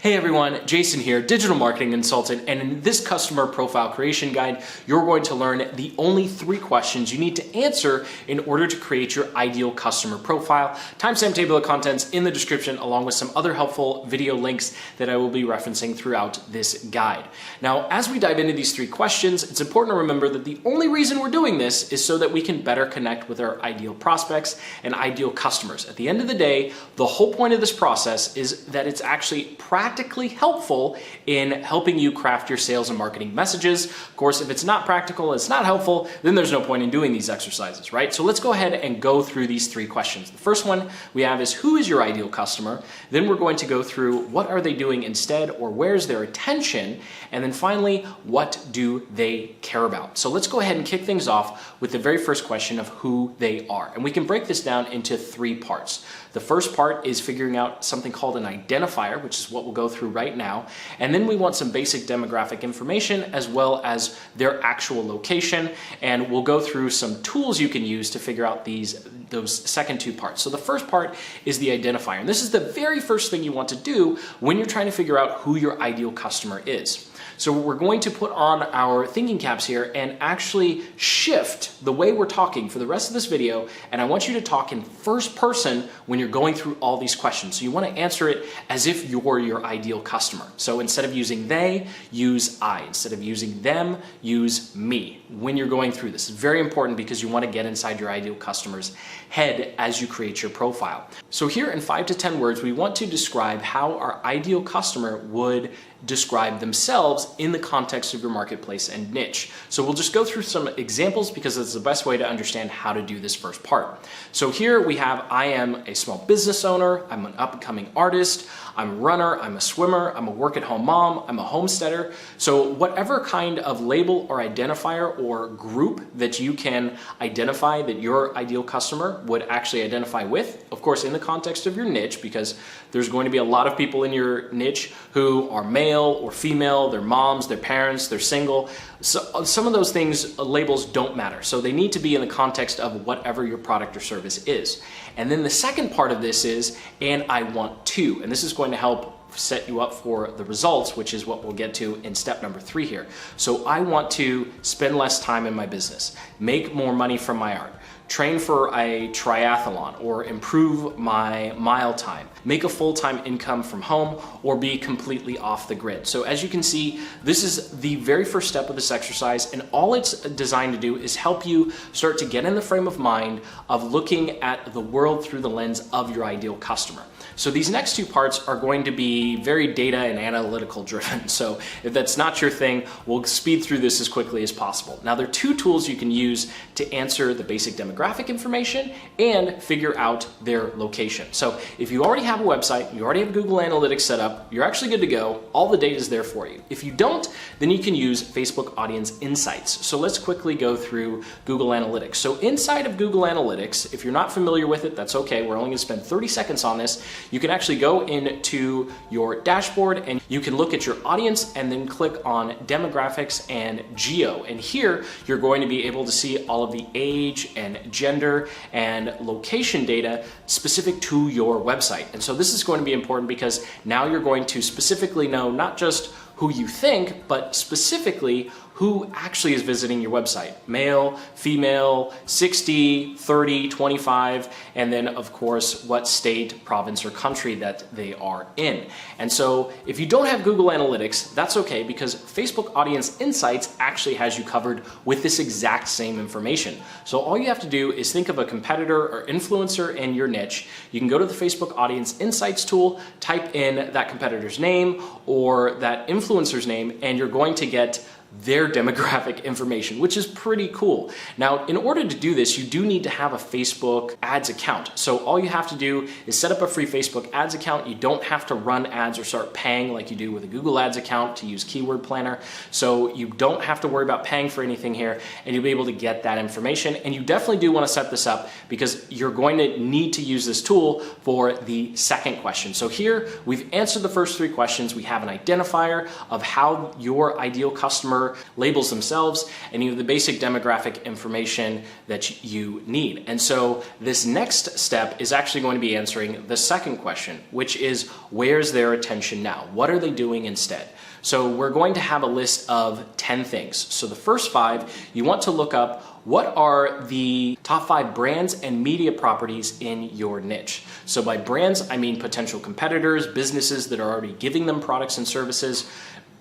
Hey everyone, Jason here, digital marketing consultant, and in this customer profile creation guide, you're going to learn the only 3 questions you need to answer in order to create your ideal customer profile. Timestamp table of contents in the description, along with some other helpful video links that I will be referencing throughout this guide. Now, as we dive into these 3 questions, it's important to remember that the only reason we're doing this is so that we can better connect with our ideal prospects and ideal customers. At the end of the day, the whole point of this process is that it's actually practically helpful in helping you craft your sales and marketing messages. Of course, if it's not practical, it's not helpful, then there's no point in doing these exercises, right? So let's go ahead and go through these 3 questions. The first one we have is, who is your ideal customer? Then we're going to go through, what are they doing instead, or where's their attention? And then finally, what do they care about? So let's go ahead and kick things off with the very first question of who they are. And we can break this down into 3 parts. The first part is figuring out something called an identifier, which is what we'll go through right now. And then we want some basic demographic information as well as their actual location. And we'll go through some tools you can use to figure out those second 2 parts. So the first part is the identifier. And this is the very first thing you want to do when you're trying to figure out who your ideal customer is. So we're going to put on our thinking caps here and actually shift the way we're talking for the rest of this video. And I want you to talk in first person when you're going through all these questions. So you want to answer it as if you're your ideal customer. So instead of using they, use I. Instead of using them, use me when you're going through this. It's very important because you want to get inside your ideal customer's head as you create your profile. So here in 5 to 10 words, we want to describe how our ideal customer would describe themselves in the context of your marketplace and niche. So we'll just go through some examples because it's the best way to understand how to do this first part. So here we have, I am a small business owner, I'm an up-and-coming artist, I'm a runner, I'm a swimmer, I'm a work-at-home mom, I'm a homesteader. So whatever kind of label or identifier or group that you can identify that your ideal customer would actually identify with, of course in the context of your niche, because there's going to be a lot of people in your niche who are male or female, they're moms, they're parents, they're single. So some of those things, labels don't matter. So they need to be in the context of whatever your product or service is. And then the second part of this is, and I want to, and this is going to help set you up for the results, which is what we'll get to in step number 3 here. So I want to spend less time in my business, make more money from my art, train for a triathlon, or improve my mile time, make a full-time income from home, or be completely off the grid. So as you can see, this is the very first step of this exercise, and all it's designed to do is help you start to get in the frame of mind of looking at the world through the lens of your ideal customer. So these next 2 parts are going to be very data and analytical driven. So if that's not your thing, we'll speed through this as quickly as possible. Now there are 2 tools you can use to answer the basic demographic information and figure out their location. So if you already have a website, you already have Google Analytics set up, you're actually good to go. All the data is there for you. If you don't, then you can use Facebook Audience Insights. So let's quickly go through Google Analytics. So inside of Google Analytics, if you're not familiar with it, that's okay. We're only going to spend 30 seconds on this. You can actually go into your dashboard and you can look at your audience and then click on demographics and geo. And here you're going to be able to see all of the age and gender and location data specific to your website. And so this is going to be important because now you're going to specifically know not just who you think, but specifically who actually is visiting your website. Male, female, 60, 30, 25, and then of course what state, province, or country that they are in. And so if you don't have Google Analytics, that's okay, because Facebook Audience Insights actually has you covered with this exact same information. So all you have to do is think of a competitor or influencer in your niche. You can go to the Facebook Audience Insights tool, type in that competitor's name or that influencer's name, and you're going to get their demographic information, which is pretty cool. Now, in order to do this, you do need to have a Facebook ads account. So all you have to do is set up a free Facebook ads account. You don't have to run ads or start paying like you do with a Google Ads account to use Keyword Planner. So you don't have to worry about paying for anything here, and you'll be able to get that information. And you definitely do want to set this up because you're going to need to use this tool for the second question. So here we've answered the first 3 questions. We have an identifier of how your ideal customer customer, labels themselves, and you have the basic demographic information that you need. And so this next step is actually going to be answering the second question, which is where's their attention now? What are they doing instead? So we're going to have a list of 10 things. So the first 5, you want to look up what are the top 5 brands and media properties in your niche. So by brands, I mean potential competitors, businesses that are already giving them products and services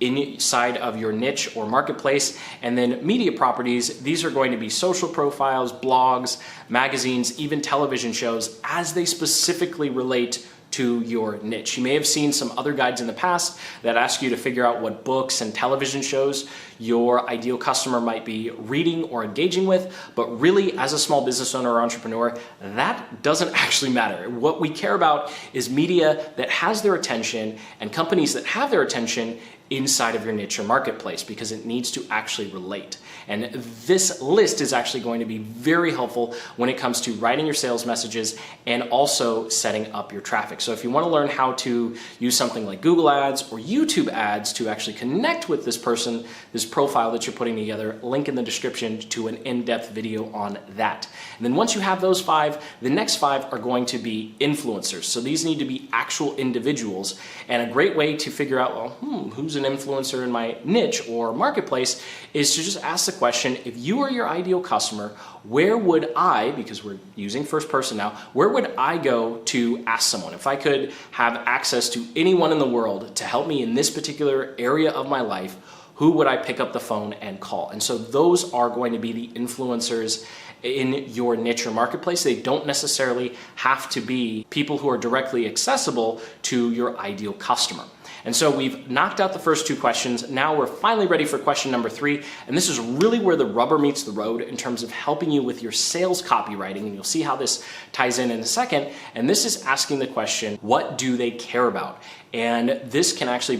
inside of your niche or marketplace. And then media properties, these are going to be social profiles, blogs, magazines, even television shows as they specifically relate to your niche. You may have seen some other guides in the past that ask you to figure out what books and television shows your ideal customer might be reading or engaging with, but really as a small business owner or entrepreneur, that doesn't actually matter. What we care about is media that has their attention and companies that have their attention inside of your niche or marketplace, because it needs to actually relate. And this list is actually going to be very helpful when it comes to writing your sales messages and also setting up your traffic. So if you want to learn how to use something like Google Ads or YouTube ads to actually connect with this person, this profile that you're putting together, link in the description to an in-depth video on that. And then once you have those 5, the next 5 are going to be influencers. So these need to be actual individuals, and a great way to figure out, well, who's an influencer in my niche or marketplace is to just ask the question, if you are your ideal customer, where would I, because we're using first person now, where would I go to ask someone? If I could have access to anyone in the world to help me in this particular area of my life, who would I pick up the phone and call? And so those are going to be the influencers in your niche or marketplace. They don't necessarily have to be people who are directly accessible to your ideal customer. And so we've knocked out the first 2 questions. Now we're finally ready for question number 3. And this is really where the rubber meets the road in terms of helping you with your sales copywriting. And you'll see how this ties in a second. And this is asking the question, what do they care about? And this can actually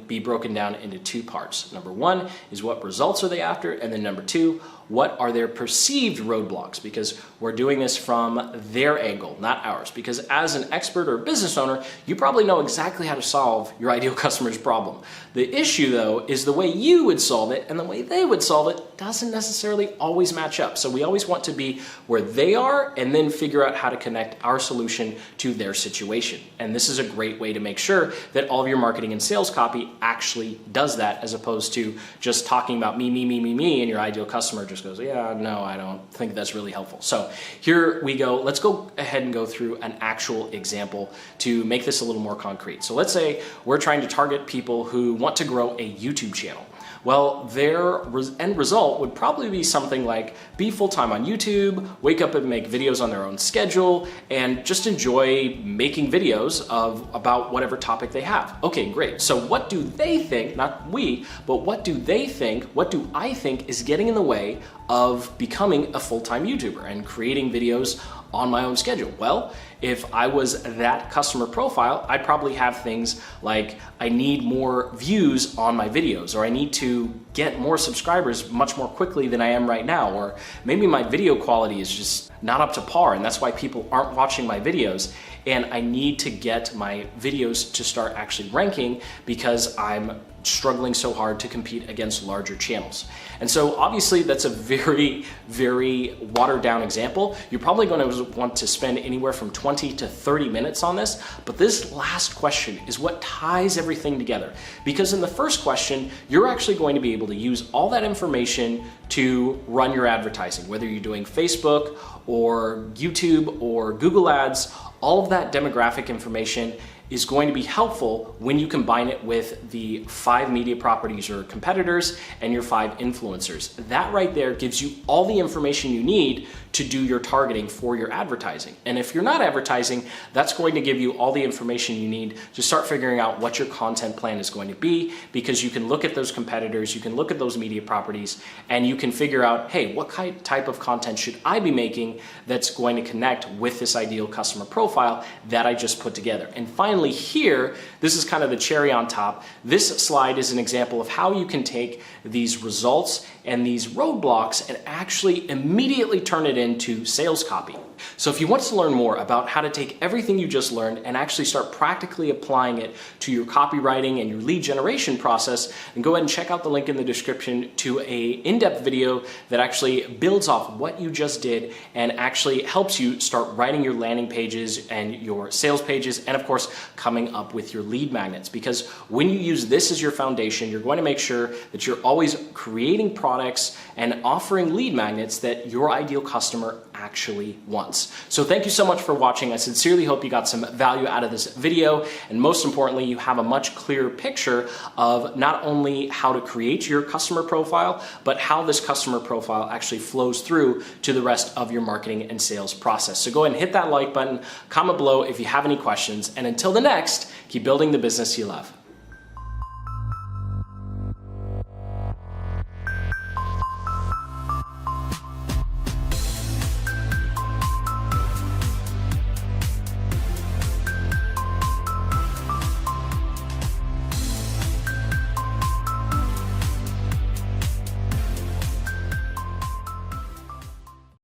be broken down into 2 parts. Number 1 is what results are they after? And then number 2, what are their perceived roadblocks? Because we're doing this from their angle, not ours. Because as an expert or business owner, you probably know exactly how to solve your ideal customer's problem. The issue though is the way you would solve it and the way they would solve it doesn't necessarily always match up. So we always want to be where they are and then figure out how to connect our solution to their situation. And this is a great way to make sure that all of your marketing and sales copy actually does that, as opposed to just talking about me, and your ideal customer just goes, yeah, no, I don't think that's really helpful. So here we go. Let's go ahead and go through an actual example to make this a little more concrete. So let's say we're trying to target people who want to grow a YouTube channel. Well, their end result would probably be something like be full-time on YouTube, wake up and make videos on their own schedule, and just enjoy making videos about whatever topic they have. Okay, great. So what do they think, not we, but what do they think, what do I think is getting in the way of becoming a full-time YouTuber and creating videos on my own schedule? Well, if I was that customer profile, I'd probably have things like I need more views on my videos, or I need to get more subscribers much more quickly than I am right now, or maybe my video quality is just not up to par and that's why people aren't watching my videos, and I need to get my videos to start actually ranking because I'm struggling so hard to compete against larger channels. And so obviously that's a very, very watered down example. You're probably going to want to spend anywhere from 20 to 30 minutes on this, but this last question is what ties everything together. Because in the first question, you're actually going to be able to use all that information to run your advertising, whether you're doing Facebook or YouTube or Google Ads. All of that demographic information is going to be helpful when you combine it with the 5 media properties or competitors and your 5 influencers. That right there gives you all the information you need to do your targeting for your advertising. And if you're not advertising, that's going to give you all the information you need to start figuring out what your content plan is going to be, because you can look at those competitors, you can look at those media properties, and you can figure out, hey, what type of content should I be making that's going to connect with this ideal customer profile that I just put together. And finally here, this is kind of the cherry on top. This slide is an example of how you can take these results and these roadblocks and actually immediately turn it into sales copy. So if you want to learn more about how to take everything you just learned and actually start practically applying it to your copywriting and your lead generation process, then go ahead and check out the link in the description to a in-depth video that actually builds off what you just did and actually helps you start writing your landing pages and your sales pages, and of course coming up with your lead magnets. Because when you use this as your foundation, you're going to make sure that you're always creating products and offering lead magnets that your ideal customer actually wants. So thank you so much for watching. I sincerely hope you got some value out of this video, and most importantly, you have a much clearer picture of not only how to create your customer profile, but how this customer profile actually flows through to the rest of your marketing and sales process. So go ahead and hit that like button, comment below if you have any questions, and until the next, keep building the business you love.